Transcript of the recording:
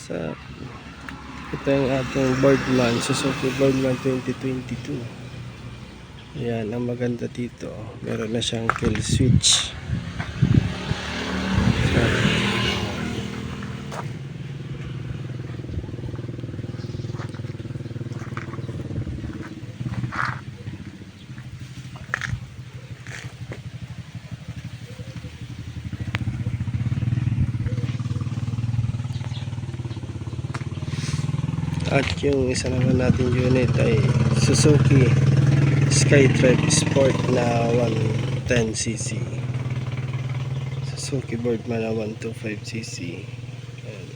Sa ito yung ating Birdman, Suzuki Birdman 2022. Yan, ang maganda dito, meron na siyang kill switch. At yung isa naman natin unit ay Suzuki Skytrack Sport na 110cc. Suzuki Birdman na 125cc. Ayan.